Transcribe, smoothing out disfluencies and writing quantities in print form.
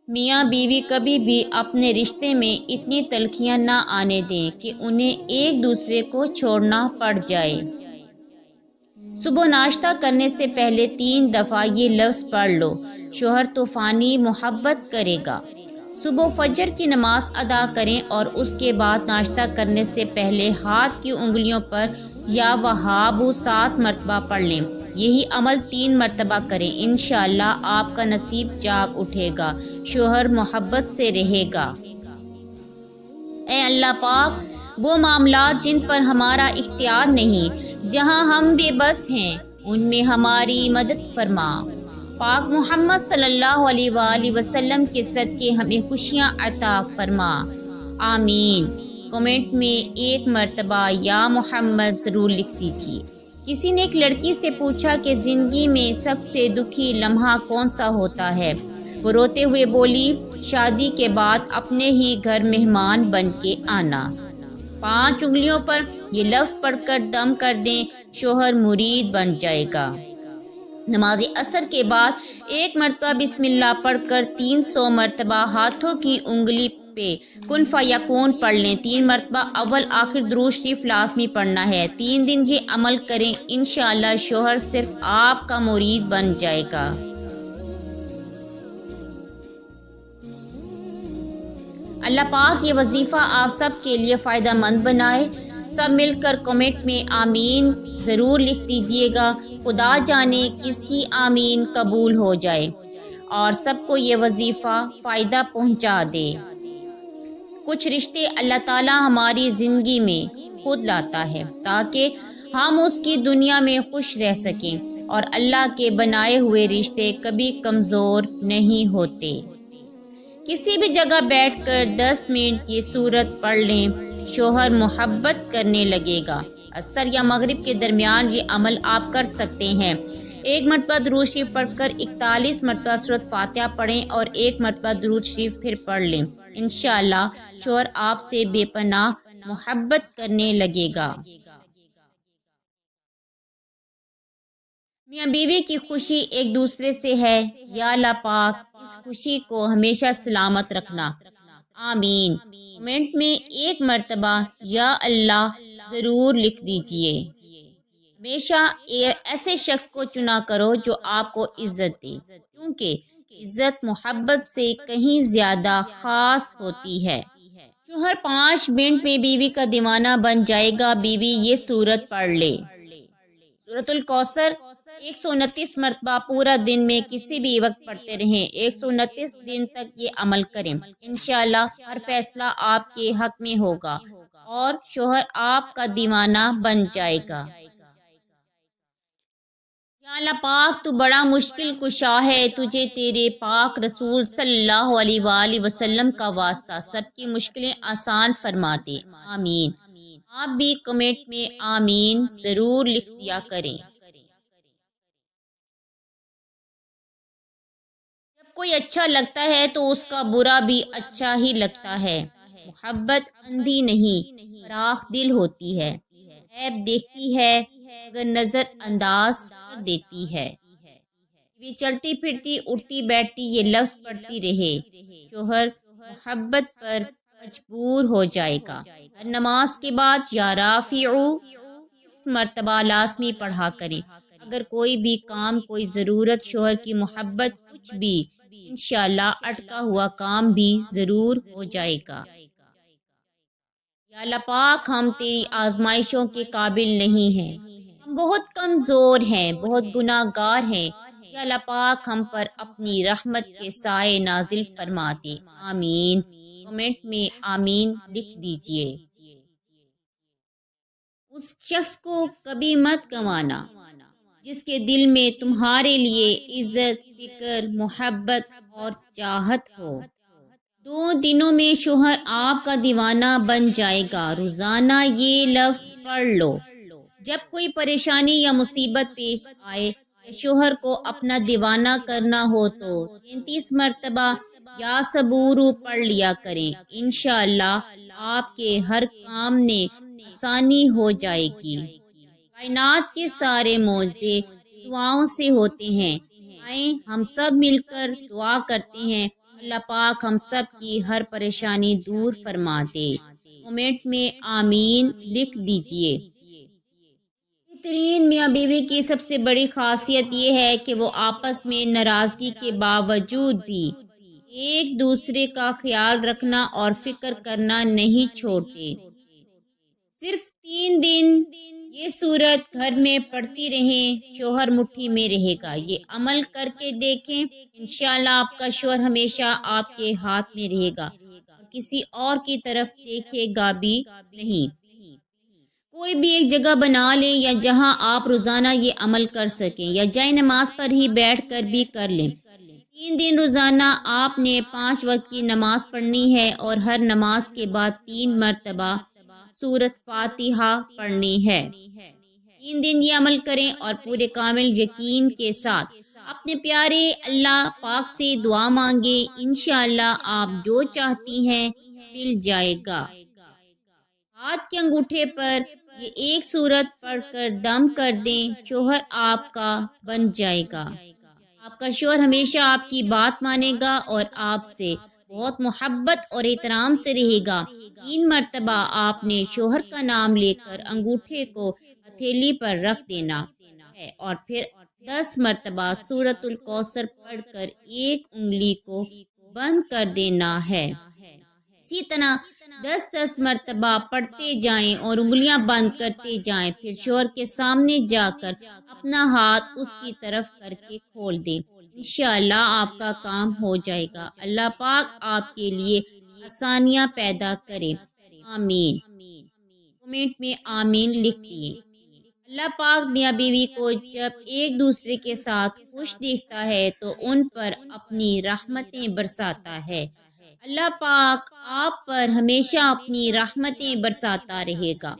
میاں بیوی کبھی بھی اپنے رشتے میں اتنی تلخیاں نہ آنے دیں کہ انہیں ایک دوسرے کو چھوڑنا پڑ جائے۔ صبح ناشتہ کرنے سے پہلے 3 دفعہ یہ لفظ پڑھ لو، شوہر طوفانی محبت کرے گا۔ صبح فجر کی نماز ادا کریں اور اس کے بعد ناشتہ کرنے سے پہلے ہاتھ کی انگلیوں پر یا وہاب 7 مرتبہ پڑھ لیں۔ یہی عمل 3 مرتبہ کریں، انشاءاللہ آپ کا نصیب جاگ اٹھے گا، شوہر محبت سے رہے گا۔ اے اللہ پاک، وہ معاملات جن پر ہمارا اختیار نہیں، جہاں ہم بے بس ہیں، ان میں ہماری مدد فرما۔ پاک محمد صلی اللہ علیہ وآلہ وسلم کے صدقے ہمیں خوشیاں عطا فرما، آمین۔ کمنٹ میں 1 مرتبہ یا محمد ضرور لکھ دیجیے۔ کسی نے ایک لڑکی سے پوچھا کہ زندگی میں سب سے دکھی لمحہ کون سا ہوتا ہے؟ وہ روتے ہوئے بولی، شادی کے بعد اپنے ہی گھر مہمان بن کے آنا۔ 5 انگلیوں پر یہ لفظ پڑھ کر دم کر دیں، شوہر مرید بن جائے گا۔ نماز عصر کے بعد 1 مرتبہ بسم اللہ پڑھ کر 300 مرتبہ ہاتھوں کی انگلی پہ کن فیکون پڑھ لیں۔ 3 مرتبہ اول آخر درود شریف لازمی پڑھنا ہے۔ 3 دن یہ عمل کریں، انشاءاللہ شوہر صرف آپ کا مرید بن جائے گا۔ اللہ پاک یہ وظیفہ آپ سب کے لیے فائدہ مند بنائے۔ سب مل کر کمنٹ میں آمین ضرور لکھ دیجیے گا۔ خدا جانے کس کی آمین قبول ہو جائے اور سب کو یہ وظیفہ فائدہ پہنچا دے۔ کچھ رشتے اللہ تعالیٰ ہماری زندگی میں خود لاتا ہے تاکہ ہم اس کی دنیا میں خوش رہ سکیں، اور اللہ کے بنائے ہوئے رشتے کبھی کمزور نہیں ہوتے۔ کسی بھی جگہ بیٹھ کر 10 منٹ یہ سورت پڑھ لیں، شوہر محبت کرنے لگے گا۔ عصر یا مغرب کے درمیان یہ عمل آپ کر سکتے ہیں۔ 1 مرتبہ درود شریف پڑھ کر 41 مرتبہ سورۃ فاتحہ پڑھیں اور 1 مرتبہ درود شریف پھر پڑھ لیں، انشاءاللہ شوہر آپ سے بے پناہ محبت کرنے لگے گا۔ میاں بیوی کی خوشی ایک دوسرے سے ہے، یا اللہ پاک اس خوشی کو ہمیشہ سلامت رکھنا، آمین۔ کمنٹ میں 1 مرتبہ یا اللہ ضرور لکھ دیجئے۔ ہمیشہ ایسے شخص کو چنا کرو جو آپ کو عزت دے، کیونکہ عزت محبت سے کہیں زیادہ خاص ہوتی ہے۔ شوہر 5 منٹ میں بیوی کا دیوانہ بن جائے گا۔ بیوی یہ سورت پڑھ لے، سورۃ الکوثر 129 مرتبہ پورا دن میں کسی بھی وقت پڑھتے رہیں۔ 129 دن تک یہ عمل کریں، انشاءاللہ ہر فیصلہ آپ کے حق میں ہوگا اور شوہر آپ کا دیوانہ بن جائے گا۔ یا اللہ پاک تو بڑا مشکل کشا ہے، تجھے تیرے پاک رسول صلی اللہ علیہ وآلہ وسلم کا واسطہ سب کی مشکلیں آسان فرما دے، آمین۔ آپ بھی کمنٹ میں آمین ضرور لکھ دیا کریں۔ جب کوئی اچھا لگتا ہے تو اس کا برا بھی اچھا ہی لگتا ہے۔ محبت اندھی نہیں، فراخ دل ہوتی ہے، عیب دیکھتی ہے مگر نظر انداز کر دیتی ہے۔ بھی چلتی پھرتی اٹھتی بیٹھتی یہ لفظ پڑھتی رہے، شوہر محبت پر مجبور ہو جائے گا۔ ہر نماز کے بعد یا رافعو اس مرتبہ لازمی پڑھا کریں۔ اگر کوئی بھی کام، کوئی ضرورت، شوہر کی محبت، کچھ بھی، انشاءاللہ اٹکا ہوا کام بھی ضرور ہو جائے گا۔ یا اللہ پاک ہم تیری آزمائشوں کے قابل نہیں ہیں، ہم بہت کمزور ہیں، بہت گناہ گار ہیں۔ یا اللہ پاک ہم پر اپنی رحمت کے سائے نازل فرما دے، آمین۔ کمنٹ میں آمین لکھ دیجئے۔ اس شخص کو کبھی مت گنوانا جس کے دل میں تمہارے لیے عزت، فکر، محبت اور چاہت ہو۔ 2 دنوں میں شوہر آپ کا دیوانہ بن جائے گا۔ روزانہ یہ لفظ پڑھ لو۔ جب کوئی پریشانی یا مصیبت پیش آئے یا شوہر کو اپنا دیوانہ کرنا ہو تو 33 مرتبہ یا صبورو پڑھ لیا کریں، انشاءاللہ آپ کے ہر کام میں آسانی ہو جائے گی۔ کائنات کے سارے معجزے دعاؤں سے ہوتے ہیں، آئیں ہم سب مل کر دعا کرتے ہیں، اللہ پاک ہم سب کی ہر پریشانی دور فرما دے۔ کمنٹ میں آمین لکھ دیجئے۔ بہترین میاں بیوی کی سب سے بڑی خاصیت یہ ہے کہ وہ آپس میں ناراضگی کے باوجود بھی ایک دوسرے کا خیال رکھنا اور فکر کرنا نہیں چھوڑتے۔ صرف 3 دن یہ صورت گھر میں پڑتی رہیں، شوہر مٹھی میں رہے گا۔ یہ عمل کر کے دیکھیں، انشاءاللہ آپ کا شوہر ہمیشہ آپ کے ہاتھ میں رہے گا اور کسی اور کی طرف دیکھے گا بھی نہیں۔ کوئی بھی ایک جگہ بنا لیں یا جہاں آپ روزانہ یہ عمل کر سکیں، یا جائے نماز پر ہی بیٹھ کر بھی کر لیں۔ 3 دن روزانہ آپ نے 5 وقت کی نماز پڑھنی ہے اور ہر نماز کے بعد 3 مرتبہ سورۃ فاتحہ پڑھنی ہے۔ 3 دن یہ عمل کریں اور پورے کامل یقین کے ساتھ اپنے پیارے اللہ پاک سے دعا مانگے، انشاءاللہ آپ جو چاہتی ہیں مل جائے گا۔ ہاتھ کے انگوٹھے پر یہ ایک سورت پڑھ کر دم کر دیں، شوہر آپ کا بن جائے گا۔ آپ کا شوہر ہمیشہ آپ کی بات مانے گا اور آپ سے بہت محبت اور احترام سے رہے گا۔ 3 مرتبہ آپ نے شوہر کا نام لے کر انگوٹھے کو ہتھیلی پر رکھ دینا ہے اور پھر 10 مرتبہ سورۃ الکوثر پڑھ کر ایک انگلی کو بند کر دینا ہے۔ اسی طرح 10 مرتبہ پڑھتے جائیں اور انگلیاں بند کرتے جائیں، پھر شوہر کے سامنے جا کر اپنا ہاتھ اس کی طرف کر کے کھول دیں۔ انشاءاللہ آپ کا کام ہو جائے گا۔ اللہ پاک آپ کے لیے آسانیاں پیدا کرے، آمین۔ کمنٹ میں آمین لکھ دیے۔ اللہ پاک میاں بیوی کو جب ایک دوسرے کے ساتھ خوش دیکھتا ہے تو ان پر اپنی رحمتیں برساتا ہے۔ اللہ پاک آپ پر ہمیشہ اپنی رحمتیں برساتا رہے گا۔